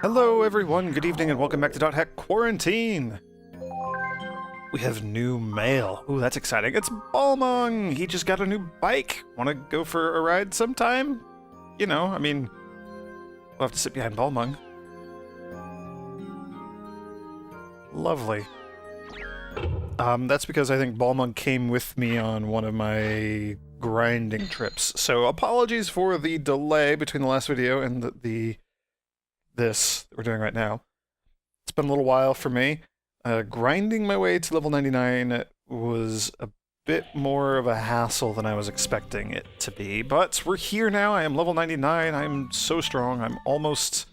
Hello everyone, good evening and welcome back to .hack Quarantine! We have new mail. Ooh, that's exciting. It's Balmung! He just got a new bike! Wanna go for a ride sometime? You know, I mean, we'll have to sit behind Balmung. Lovely. That's because I think Balmung came with me on one of my grinding trips. So apologies for the delay between the last video and this that we're doing right now. It's been a little while for me. Grinding my way to level 99 was a bit more of a hassle than I was expecting it to be, but we're here now. I am level 99. I'm so strong. I'm almost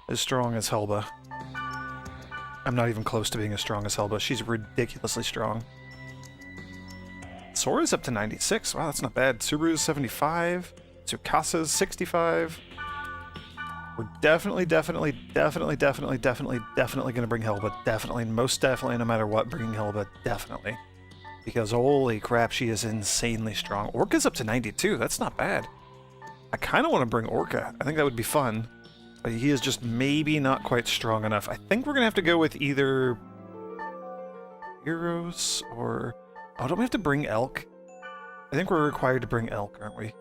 as strong as Helba. I'm not even close to being as strong as Helba. She's ridiculously strong. Sora's up to 96. Wow, that's not bad. Subaru's 75. Tsukasa's 65. We're definitely gonna bring Helba. Definitely, most definitely, no matter what, bringing Helba, definitely. Because holy crap, she is insanely strong. Orca's up to 92, that's not bad. I kind of want to bring Orca. I think that would be fun. But he is just maybe not quite strong enough. I think we're gonna have to go with either Heroes or... Oh, don't we have to bring Elk? I think we're required to bring Elk, aren't we?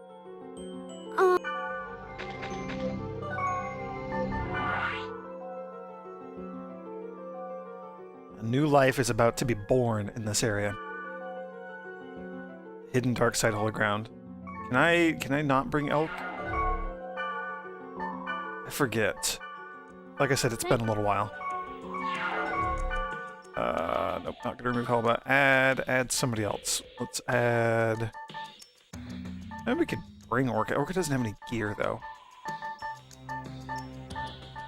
A new life is about to be born in this area. Hidden dark side holy ground. Can I not bring Elk? I forget. Like I said, it's been a little while. Nope, not gonna remove Helba. Add somebody else. Let's add... Maybe we could bring Orca. Orca doesn't have any gear, though.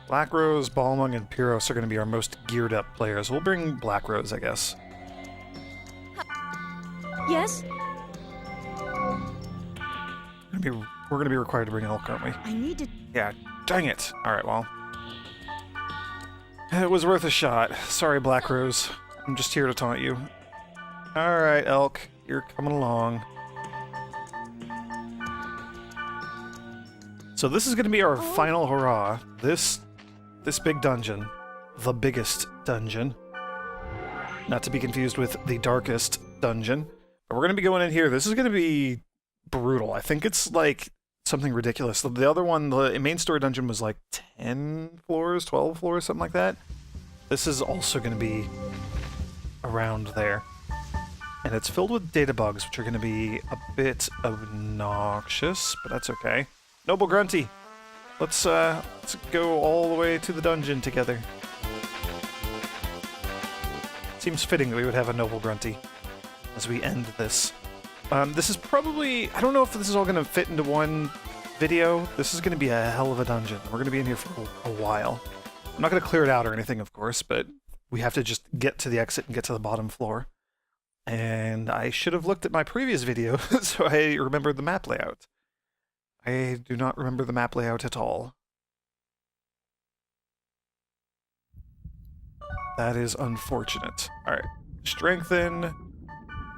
Black Rose, Balmung, and Pyros are going to be our most geared up players. We'll bring Black Rose, I guess. Yes? We're going to be required to bring Elk, aren't we? I need to... Yeah, dang it. Alright, well. It was worth a shot. Sorry, Black Rose. I'm just here to taunt you. Alright, Elk. You're coming along. So this is going to be our final hurrah. This big dungeon. The biggest dungeon. Not to be confused with the darkest dungeon. But we're going to be going in here. This is going to be brutal. I think it's like something ridiculous. The other one, the main story dungeon, was like 10 floors, 12 floors, something like that. This is also going to be around there. And it's filled with data bugs, which are going to be a bit obnoxious, but that's okay. Noble Grunty! Let's go all the way to the dungeon together. Seems fitting that we would have a Noble Grunty as we end this. This is probably... I don't know if this is all going to fit into one video. This is going to be a hell of a dungeon. We're going to be in here for a while. I'm not going to clear it out or anything, of course, but we have to just get to the exit and get to the bottom floor. And I should have looked at my previous video so I remembered the map layout. I do not remember the map layout at all. That is unfortunate. Alright, strengthen.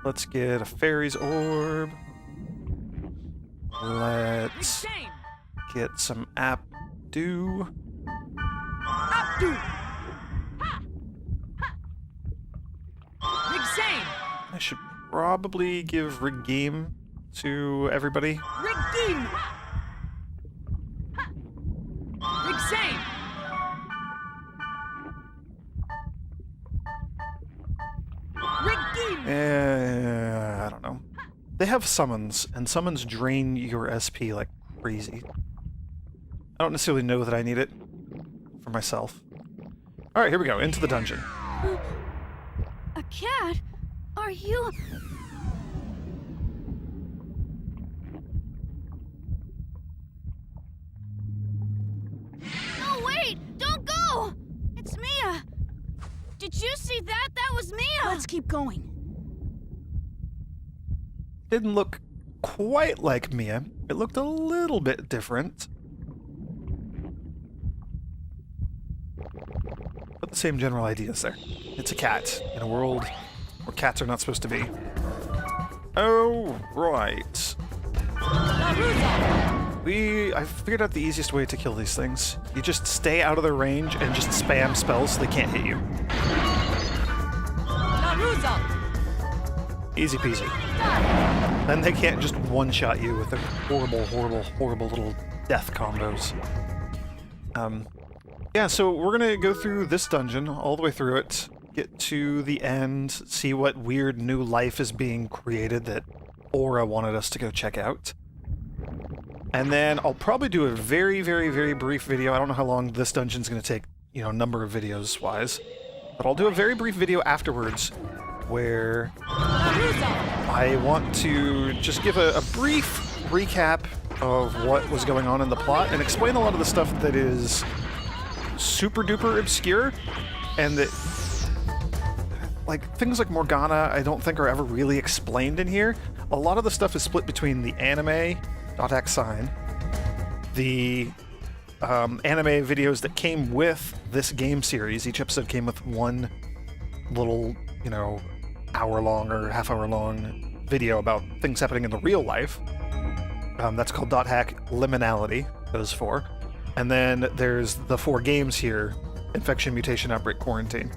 Let's get a fairy's orb. Let's get some Abdu. Abdu! I should probably give Regime to everybody. Regime! Regime! I don't know. They have summons, and summons drain your SP like crazy. I don't necessarily know that I need it for myself. Alright, here we go, into the dungeon. A cat? Are you... No, wait! Don't go! It's Mia! Did you see that? That was Mia! Let's keep going. Didn't look quite like Mia. It looked a little bit different. But the same general ideas there. It's a cat in a world where cats are not supposed to be. Oh, right. Naruto! I figured out the easiest way to kill these things. You just stay out of their range and just spam spells so they can't hit you. Easy peasy. Then they can't just one-shot you with their horrible, horrible, horrible little death combos. Yeah, so we're gonna go through this dungeon, all the way through it, get to the end, see what weird new life is being created that Aura wanted us to go check out. And then I'll probably do a very, very, very brief video. I don't know how long this dungeon's gonna take, you know, number of videos-wise. But I'll do a very brief video afterwards where I want to just give a brief recap of what was going on in the plot and explain a lot of the stuff that is super duper obscure and that, like, things like Morgana I don't think are ever really explained in here. A lot of the stuff is split between the anime .xsign, the anime videos that came with this game series. Each episode came with one little, you know, hour-long or half-hour-long video about things happening in the real life. That's called .hack Liminality, those four. And then there's the 4 games here, Infection, Mutation, Outbreak, Quarantine.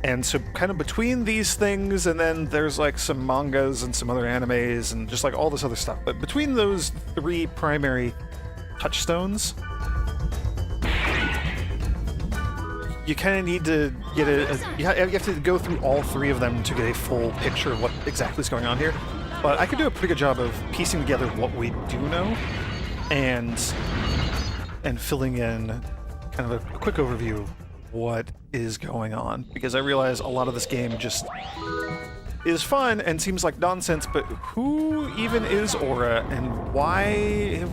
And so kind of between these things, and then there's like some mangas and some other animes and just like all this other stuff. But between those 3 primary touchstones, you kind of need to get you have to go through all 3 of them to get a full picture of what exactly is going on here. But I could do a pretty good job of piecing together what we do know and filling in kind of a quick overview of what is going on, because I realize a lot of this game just is fun and seems like nonsense, but who even is Aura and why,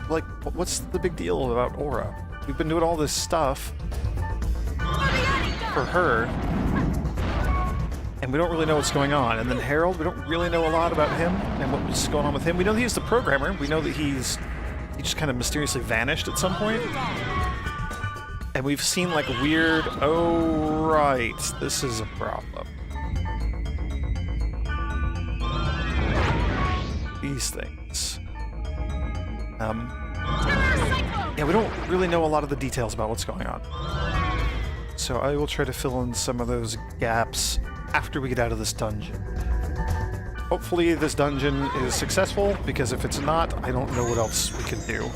like, what's the big deal about Aura? We've been doing all this stuff for her, and we don't really know what's going on. And then Harold, we don't really know a lot about him and what was going on with him. We know he's the programmer. We know that he just kind of mysteriously vanished at some point. And we've seen like weird, oh right, this is a problem. These things. Yeah, we don't really know a lot of the details about what's going on. So I will try to fill in some of those gaps after we get out of this dungeon. Hopefully this dungeon is successful, because if it's not, I don't know what else we can do.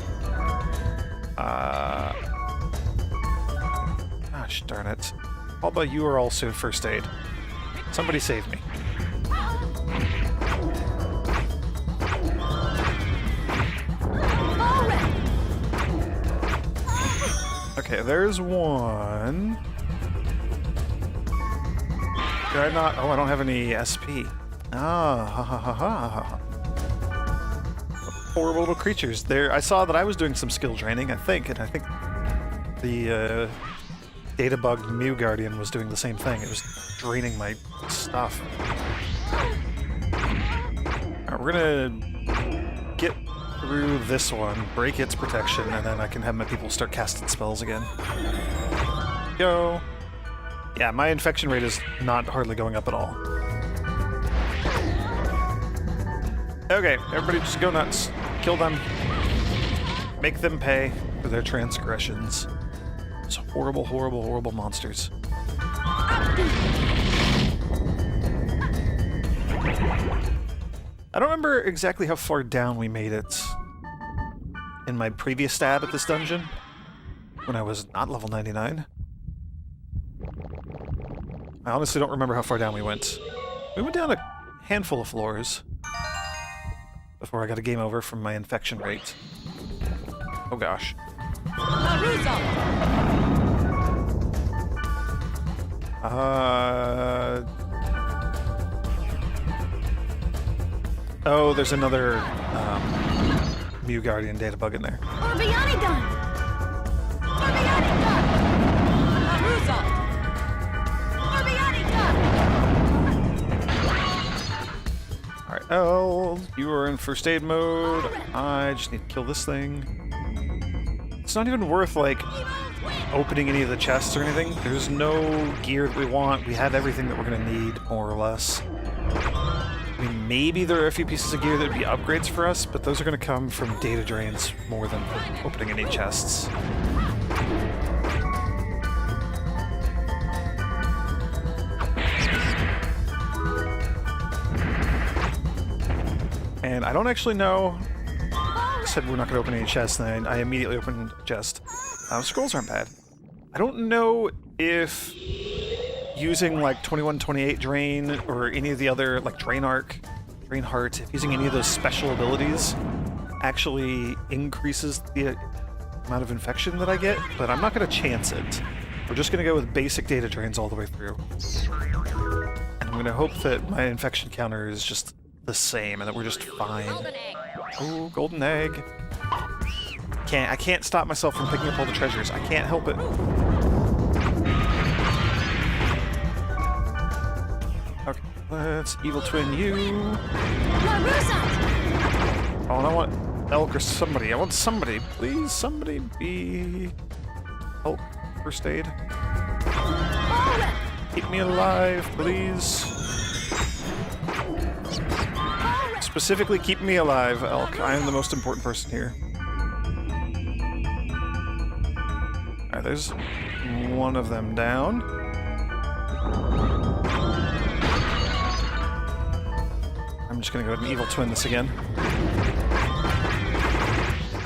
Gosh darn it. Helba, you are also first aid. Somebody save me. Okay, there's one. Did I not? Oh, I don't have any SP. Ah, ha ha ha ha. Horrible little creatures. There, I saw that I was doing some skill training, I think, and I think the data bugged Mew Guardian was doing the same thing. It was draining my stuff. Alright, we're gonna get through this one, break its protection, and then I can have my people start casting spells again. Go! Yeah, my infection rate is not hardly going up at all. Okay, everybody just go nuts. Kill them. Make them pay for their transgressions. Those horrible, horrible, horrible monsters. I don't remember exactly how far down we made it in my previous stab at this dungeon, when I was not level 99. I honestly don't remember how far down we went. We went down a handful of floors before I got a game over from my infection rate. Oh gosh. Oh, there's another Mew Guardian data bug in there. Alright, Elle, you are in first aid mode. I just need to kill this thing. It's not even worth, like, opening any of the chests or anything. There's no gear that we want. We have everything that we're gonna need, more or less. I mean, maybe there are a few pieces of gear that would be upgrades for us, but those are going to come from data drains more than opening any chests. And I don't actually know. I said we're not going to open any chests, and I immediately opened a chest. Scrolls aren't bad. I don't know if using like 2128 Drain or any of the other, like Drain Arc, Drain Heart, if using any of those special abilities actually increases the amount of infection that I get, but I'm not going to chance it. We're just going to go with basic data drains all the way through. And I'm going to hope that my infection counter is just the same and that we're just fine. Oh, golden egg. I can't stop myself from picking up all the treasures. I can't help it. Okay, let's evil twin you. Oh, and I want Elk or somebody. I want somebody. Please, somebody be... help. First aid. Keep me alive, please. Specifically, keep me alive, Elk. I am the most important person here. Alright, there's one of them down. I'm just gonna go ahead and evil twin this again.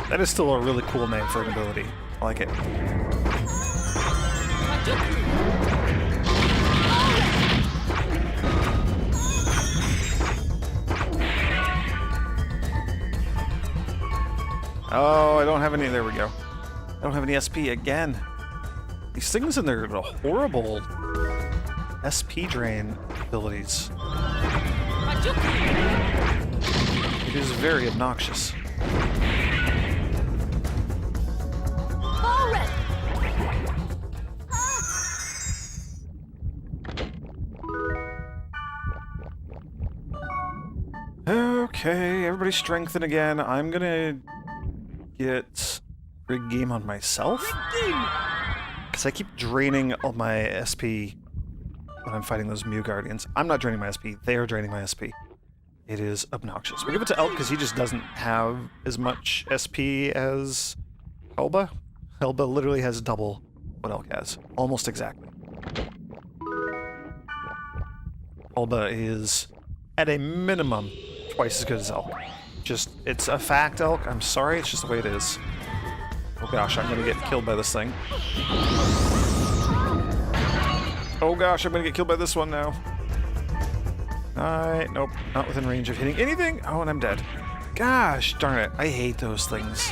That is still a really cool name for an ability. I like it. Oh, I don't have any. There we go. I don't have any SP again. These things and their horrible SP drain abilities. It is very obnoxious. Okay, everybody strengthen again. I'm gonna get Rig Game on myself. Because I keep draining all my SP when I'm fighting those Mew Guardians. I'm not draining my SP, they are draining my SP. It is obnoxious. We'll give it to Elk because he just doesn't have as much SP as Helba. Helba literally has double what Elk has. Almost exactly. Helba is, at a minimum, twice as good as Elk. Just, it's a fact, Elk. I'm sorry, it's just the way it is. Oh gosh, I'm gonna get killed by this thing. Oh gosh, I'm gonna get killed by this one now. Alright, nope, not within range of hitting anything. Oh, and I'm dead. Gosh darn it, I hate those things.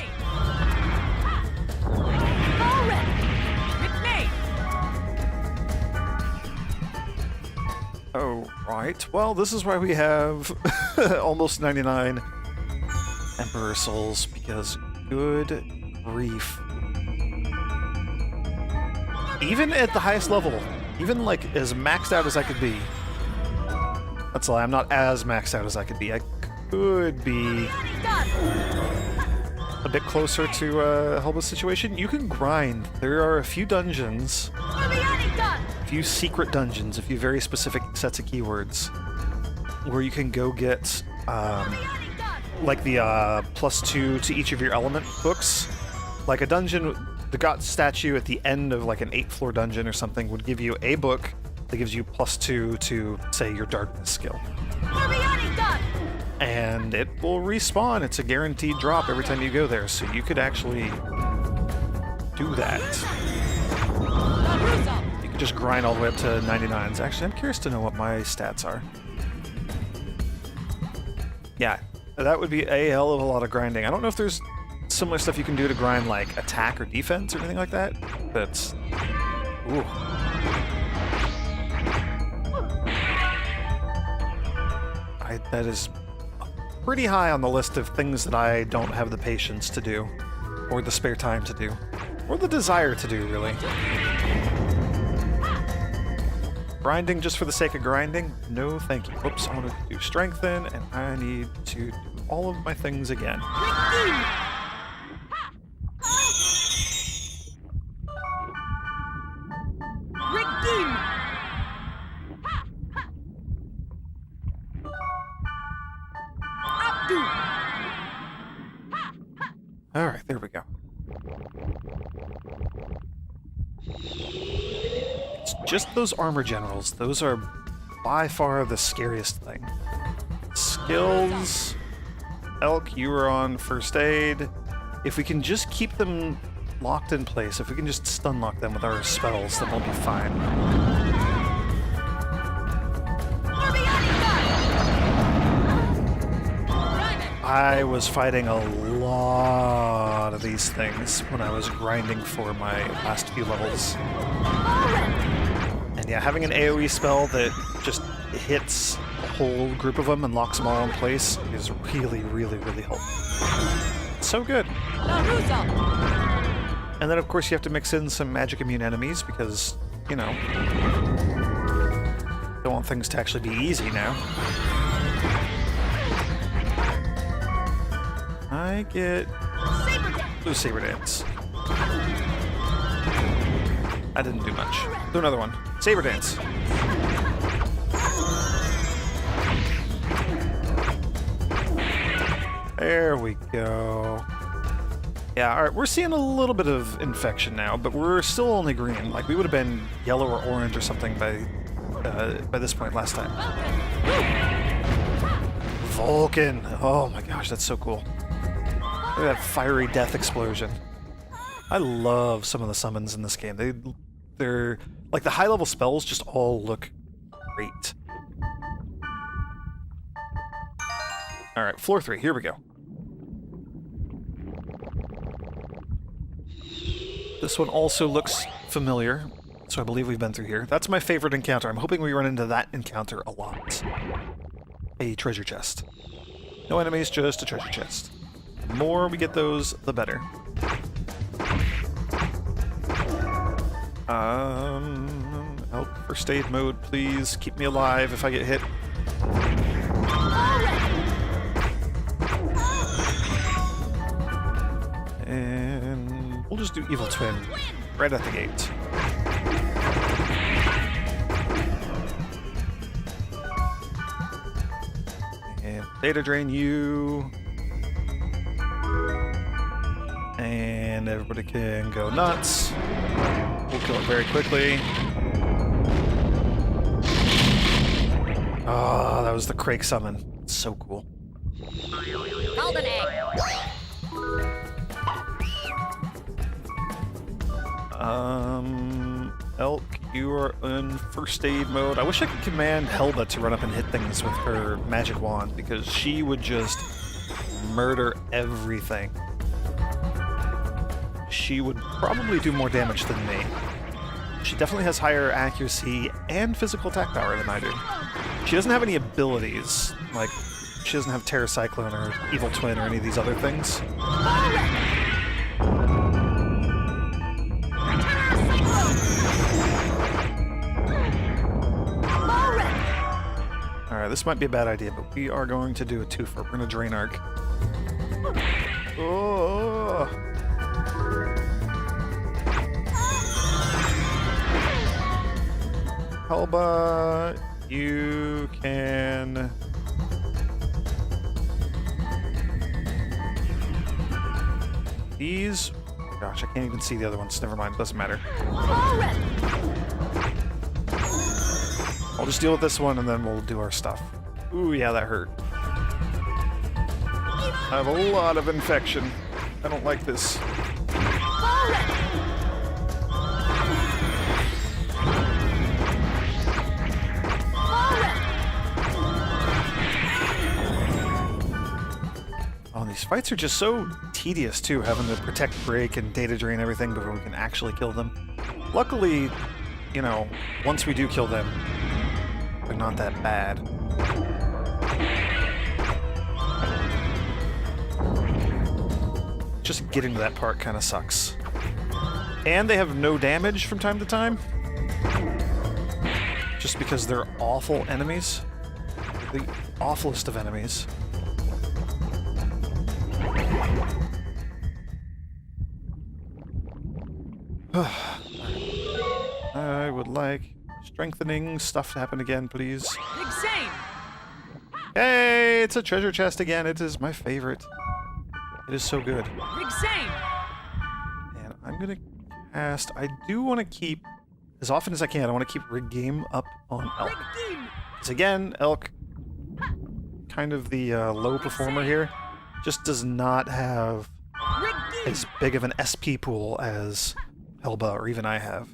Oh, right. Well, this is why we have almost 99 Emperor Souls, because good grief. Even at the highest level, even like as maxed out as I could be. That's a lie, I'm not as maxed out as I could be. I could be a bit closer to Helba's situation. You can grind. There are a few dungeons, a few secret dungeons, a few very specific sets of keywords where you can go get like the +2 to each of your element books. Like a dungeon, the God statue at the end of like an 8th-floor dungeon or something would give you a book that gives you +2 to, say, your darkness skill. And it will respawn. It's a guaranteed drop every time you go there, so you could actually do that. You could just grind all the way up to 99s. Actually, I'm curious to know what my stats are. Yeah, that would be a hell of a lot of grinding. I don't know if there's similar stuff you can do to grind, like attack or defense or anything like that, but... ooh. That is pretty high on the list of things that I don't have the patience to do, or the spare time to do, or the desire to do, really. Grinding just for the sake of grinding? No, thank you. Whoops, I want to do strengthen, and I need to do all of my things again. Alright, there we go. It's just those armor generals. Those are by far the scariest thing. Skills. Elk, you are on first aid. If we can just keep them locked in place, if we can just stun lock them with our spells, then we'll be fine. I was fighting a lot of these things when I was grinding for my last few levels. And yeah, having an AoE spell that just hits a whole group of them and locks them all in place is really, really, really helpful. So good. And then of course you have to mix in some magic immune enemies because, you know, don't want things to actually be easy now. I get blue saber dance. I didn't do much. Do another one. Saber dance. There we go. Yeah, alright, we're seeing a little bit of infection now, but we're still only green. Like, we would have been yellow or orange or something by this point last time. Vulcan! Oh my gosh, that's so cool. Look at that fiery death explosion. I love some of the summons in this game. They're like the high-level spells just all look great. Alright, floor 3, here we go. This one also looks familiar, so I believe we've been through here. That's my favorite encounter. I'm hoping we run into that encounter a lot. A treasure chest. No enemies, just a treasure chest. The more we get those, the better. Help first aid mode, please. Keep me alive if I get hit. And we'll just do Evil Twin right at the gate. And data drain you. And everybody can go nuts. We'll kill it very quickly. Oh, that was the Crake summon. It's so cool. Hold an egg. Elk, you are in first aid mode. I wish I could command Helba to run up and hit things with her magic wand, because she would just murder everything. She would probably do more damage than me. She definitely has higher accuracy and physical attack power than I do. She doesn't have any abilities, like she doesn't have Terra Cyclone or Evil Twin or any of these other things. Alright, this might be a bad idea, but we are going to do a twofer. We're going to drain arc. Oh! Helba, you can... These... Gosh, I can't even see the other ones. Never mind, doesn't matter. I'll just deal with this one and then we'll do our stuff. Ooh, yeah, that hurt. I have a lot of infection. I don't like this. Oh, these fights are just so tedious, too, having to protect, break, and data drain everything before we can actually kill them. Luckily, you know, once we do kill them, they're not that bad. Just getting to that part kind of sucks. And they have no damage from time to time. Just because they're awful enemies. The awfulest of enemies. I would like strengthening stuff to happen again, please. Big same. Hey, it's a treasure chest again. It is my favorite. It is so good. Big same. And I'm gonna cast... I do want to keep, as often as I can, I want to keep Rig Game up on Elk. Because again, Elk, kind of the low performer here, just does not have as big of an SP pool as Helba or even I have.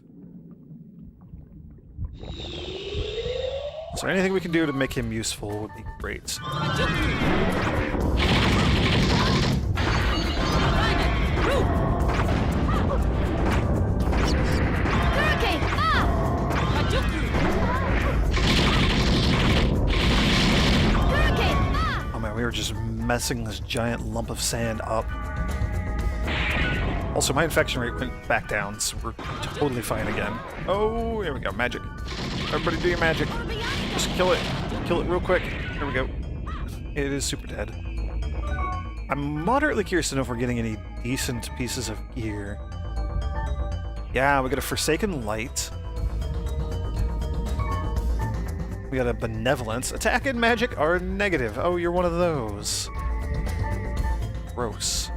So anything we can do to make him useful would be great. Oh man, we were just messing this giant lump of sand up. Also, my infection rate went back down, so we're totally fine again. Oh, here we go, magic. Everybody do your magic. Just kill it. Kill it real quick. There we go. It is super dead. I'm moderately curious to know if we're getting any decent pieces of gear. Yeah, we got a Forsaken Light. We got a Benevolence. Attack and magic are negative. Oh, you're one of those. Gross.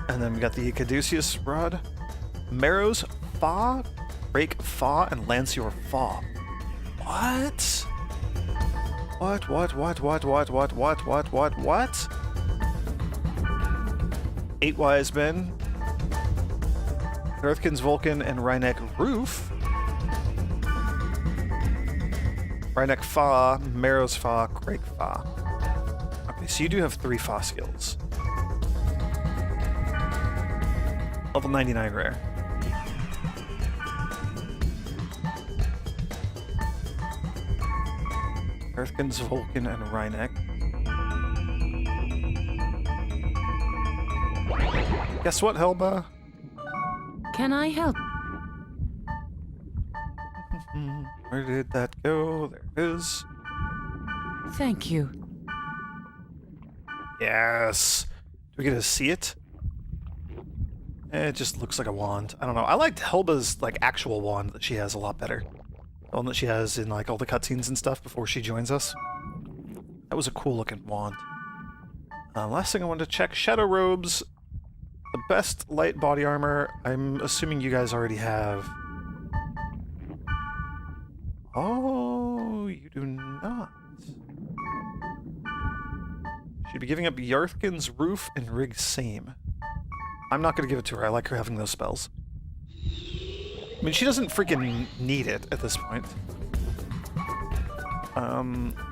And then we got the Caduceus Rod. Marrow's Fa, Break Fa, and Lancior Fa. What? What? 8 Wise Men. Earthkin's Vulcan and Rhynek Roof. Rhynek Fa, Marrow's Fa, Crake Fa. Okay, so you do have 3 Fa skills. Level 99 rare. Earthkin's Vulcan and Rhynek. Guess what, Helba? Can I help? Where did that go? There it is. Thank you. Yes. Do we get to see it? It just looks like a wand. I don't know. I liked Helba's like actual wand that she has a lot better. The one that she has in like all the cutscenes and stuff before she joins us. That was a cool looking wand. Last thing I wanted to check, Shadow Robes. The best light body armor, I'm assuming you guys already have. Oh, you do not. She'd be giving up Yarthkin's Roof and Rig Same. I'm not going to give it to her. I like her having those spells. I mean, she doesn't freaking need it at this point.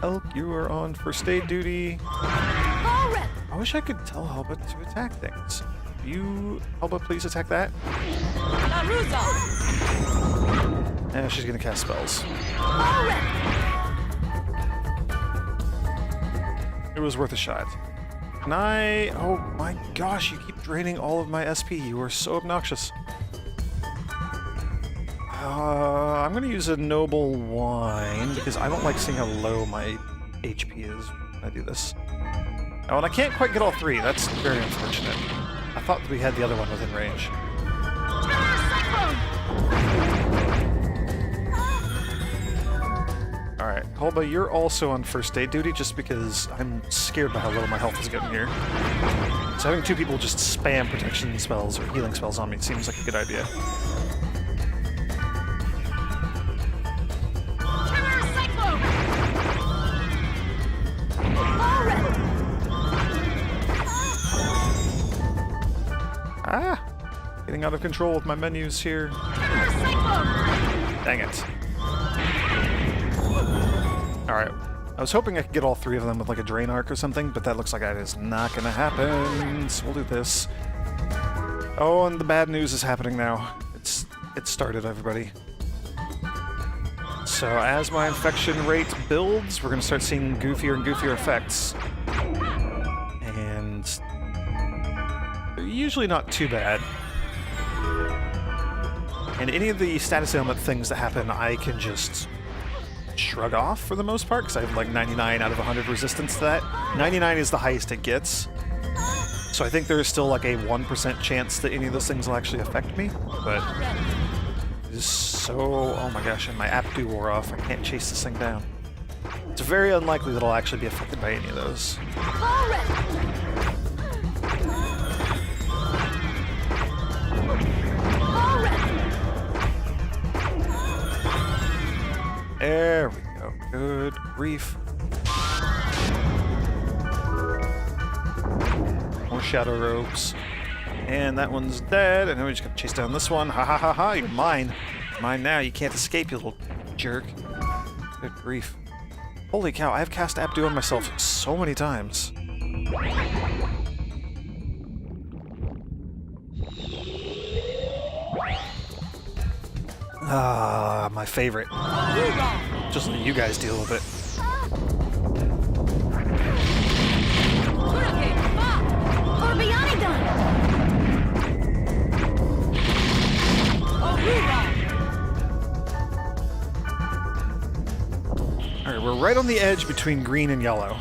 Elk, you are on first aid duty. I wish I could tell Helba to attack things. You, Helba, please attack that. And she's going to cast spells. It was worth a shot. And oh my gosh, you keep draining all of my SP. You are so obnoxious. I'm going to use a Noble Wine because I don't like seeing how low my HP is when I do this. Oh, and I can't quite get all 3. That's very unfortunate. I thought we had the other one within range. Alright, Helba, you're also on first aid duty just because I'm scared by how low my health is getting here. So having 2 people just spam protection spells or healing spells on me seems like a good idea. Ah! Getting out of control with my menus here. Dang it. Alright. I was hoping I could get all 3 of them with like a drain arc or something, but that looks like that is not gonna happen. So we'll do this. Oh, and the bad news is happening now. It started, everybody. So as my infection rate builds, we're gonna start seeing goofier and goofier effects. And they're usually not too bad. And any of the status ailment things that happen, I can just shrug off for the most part, because I have like 99 out of 100 resistance to that. 99 is the highest it gets. So I think there is still like a 1% chance that any of those things will actually affect me, but it is so... oh my gosh, and my Aptu wore off. I can't chase this thing down. It's very unlikely that I'll actually be affected by any of those. Good grief. More shadow ropes. And that one's dead. And then we just gotta chase down this one. Ha ha ha ha, you're mine. Mine now, you can't escape, you little jerk. Good grief. Holy cow, I've cast Abdu on myself so many times. Ah, my favorite. Just let you guys deal with it. Alright, we're right on the edge between green and yellow.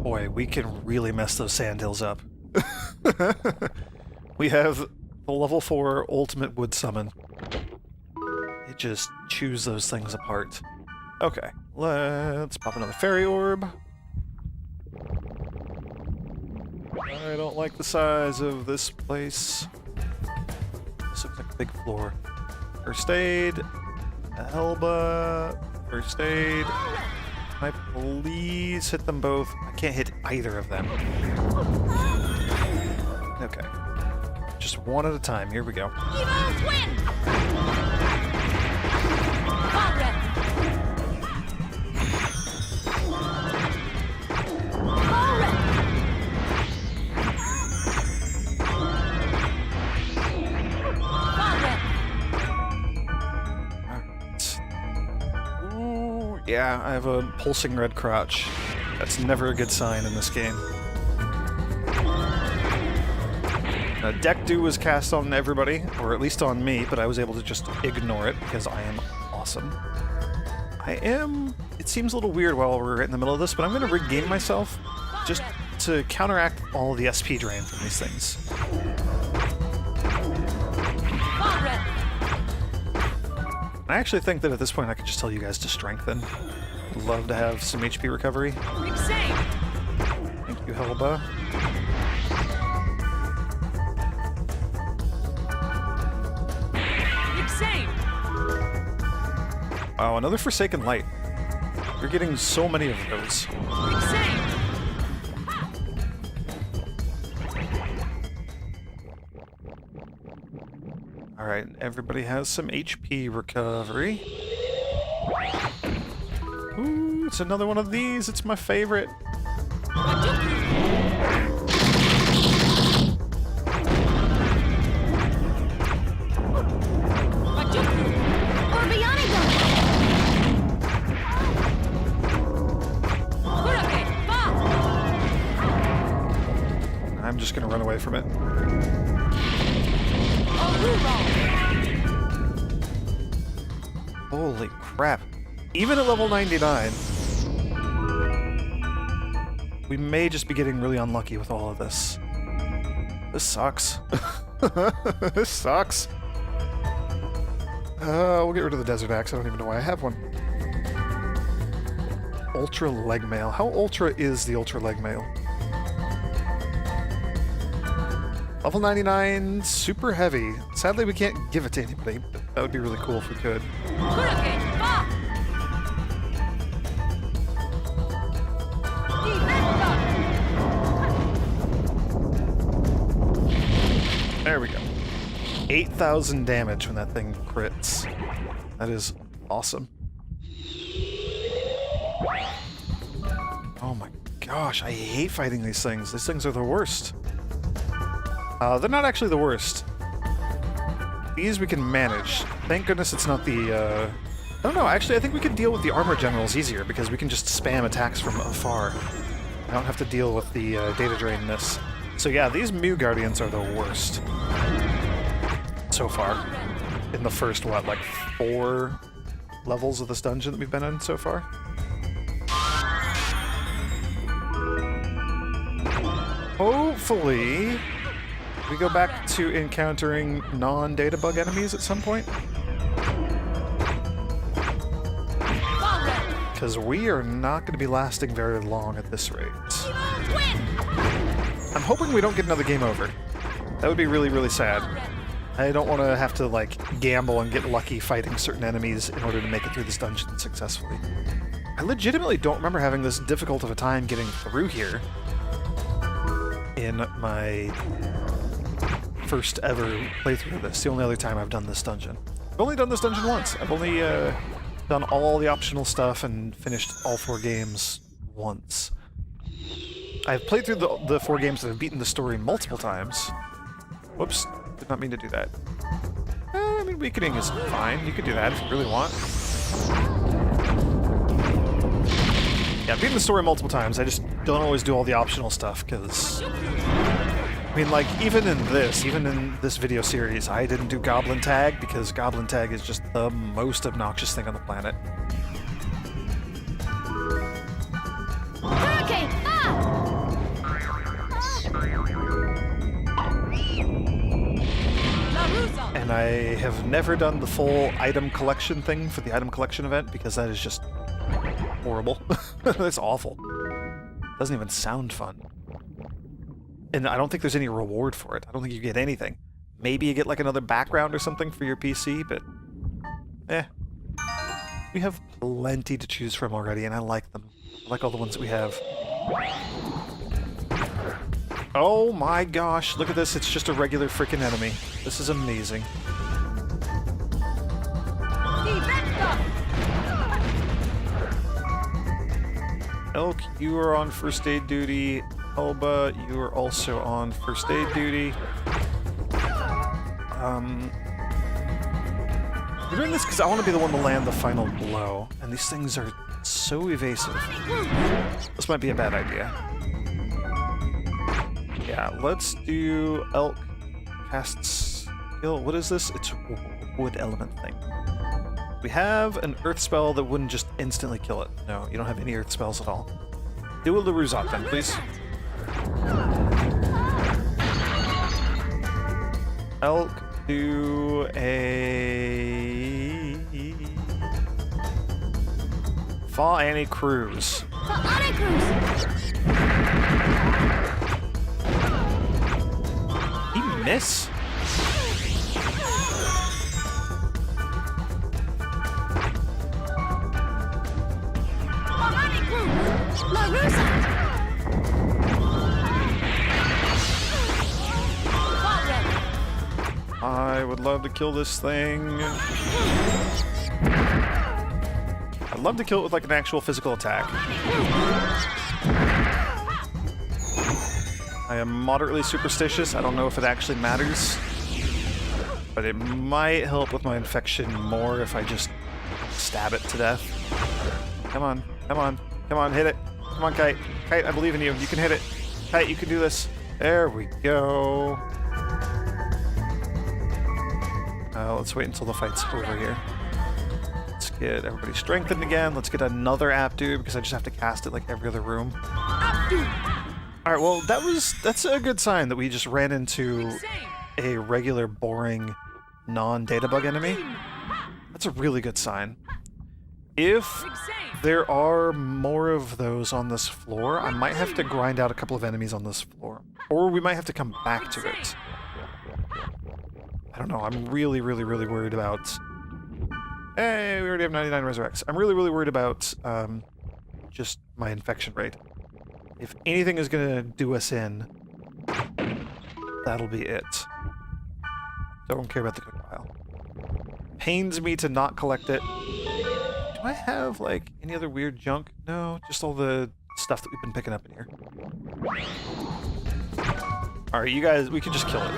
Boy, we can really mess those sandhills up. We have the level 4 ultimate wood summon. It just chews those things apart. Okay, let's pop another fairy orb. I don't like the size of this place. This looks like a big floor. First aid. Helba. First aid. Can I please hit them both? I can't hit either of them. Okay. Just one at a time. Here we go. Yeah, I have a pulsing red crotch. That's never a good sign in this game. Deck Do was cast on everybody, or at least on me, but I was able to just ignore it because I am awesome. It seems a little weird while we're right in the middle of this, but I'm going to regain myself just to counteract all of the SP drain from these things. I actually think that at this point I could just tell you guys to strengthen. I'd love to have some HP recovery. Thank you, Helba. Oh, another Forsaken Light. You're getting so many of those. Alright, everybody has some HP recovery. Ooh, it's another one of these. It's my favorite. I'm just gonna run away from it. Holy crap. Even at level 99, we may just be getting really unlucky with all of this. This sucks. This sucks. We'll get rid of the Desert Axe. I don't even know why I have one. Ultra Leg Mail. How ultra is the Ultra Leg Mail? Level 99, super heavy. Sadly, we can't give it to anybody, but that would be really cool if we could. There we go. 8,000 damage when that thing crits. That is awesome. Oh my gosh, I hate fighting these things. These things are the worst. They're not actually the worst. These we can manage. Thank goodness it's not the, I don't know, actually I think we could deal with the armor generals easier because we can just spam attacks from afar. I don't have to deal with the data drain in this. So yeah, these Mew Guardians are the worst. So far. In the first, what, like 4 levels of this dungeon that we've been in so far? Hopefully, we go back to encountering non-data bug enemies at some point. because we are not going to be lasting very long at this rate. I'm hoping we don't get another game over. That would be really, really sad. I don't want to have to, like, gamble and get lucky fighting certain enemies in order to make it through this dungeon successfully. I legitimately don't remember having this difficult of a time getting through here in my first ever playthrough of this. The only other time I've done this dungeon. I've only done this dungeon once. I've only done all the optional stuff and finished all 4 games once. I've played through the 4 games that have beaten the story multiple times. Whoops. Did not mean to do that. I mean, weakening is fine. You could do that if you really want. Yeah, I've beaten the story multiple times. I just don't always do all the optional stuff, because... I mean, like, even in this video series, I didn't do Goblin Tag, because Goblin Tag is just the most obnoxious thing on the planet. Hurricane! And I have never done the full item collection thing for the item collection event, because that is just horrible. That's awful. Doesn't even sound fun. And I don't think there's any reward for it. I don't think you get anything. Maybe you get like another background or something for your PC, but... We have plenty to choose from already, and I like them. I like all the ones that we have. Oh my gosh, look at this. It's just a regular freaking enemy. This is amazing. Elk, you are on first aid duty. Helba, you are also on first aid duty. We're doing this because I want to be the one to land the final blow, and these things are so evasive. This might be a bad idea. Yeah, let's do Elk casts skill. What is this? It's a wood element thing. We have an earth spell that wouldn't just instantly kill it. No, you don't have any earth spells at all. Do a Laruzat then, please. Elk, do a... Fa Annie Cruise. He miss? I would love to kill this thing. I'd love to kill it with like an actual physical attack. I am moderately superstitious. I don't know if it actually matters, but it might help with my infection more if I just stab it to death. Come on, come on, come on, hit it. Come on, Kite. Kite, I believe in you. You can hit it. Kite, you can do this. There we go. Let's wait until the fight's over here. Let's get everybody strengthened again. Let's get another Aptu, because I just have to cast it like every other room. Alright, well, that's a good sign that we just ran into a regular, boring, non-data bug enemy. That's a really good sign. If there are more of those on this floor, I might have to grind out a couple of enemies on this floor. Or we might have to come back to it. I don't know, I'm really, really, really worried about... Hey, we already have 99 resurrects. I'm really, really worried about just my infection rate. If anything is gonna do us in, that'll be it. Don't care about the quick pile. Pains me to not collect it. Do I have, like, any other weird junk? No, just all the stuff that we've been picking up in here. Alright, you guys, we can just kill it.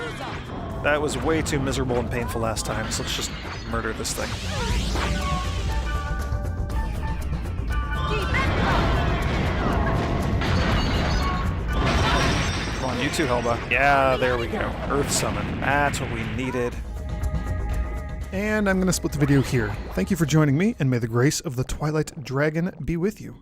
That was way too miserable and painful last time, so let's just murder this thing. Come on, you too, Helba. Yeah, there we go. Earth Summon. That's what we needed. And I'm going to split the video here. Thank you for joining me, and may the grace of the Twilight Dragon be with you.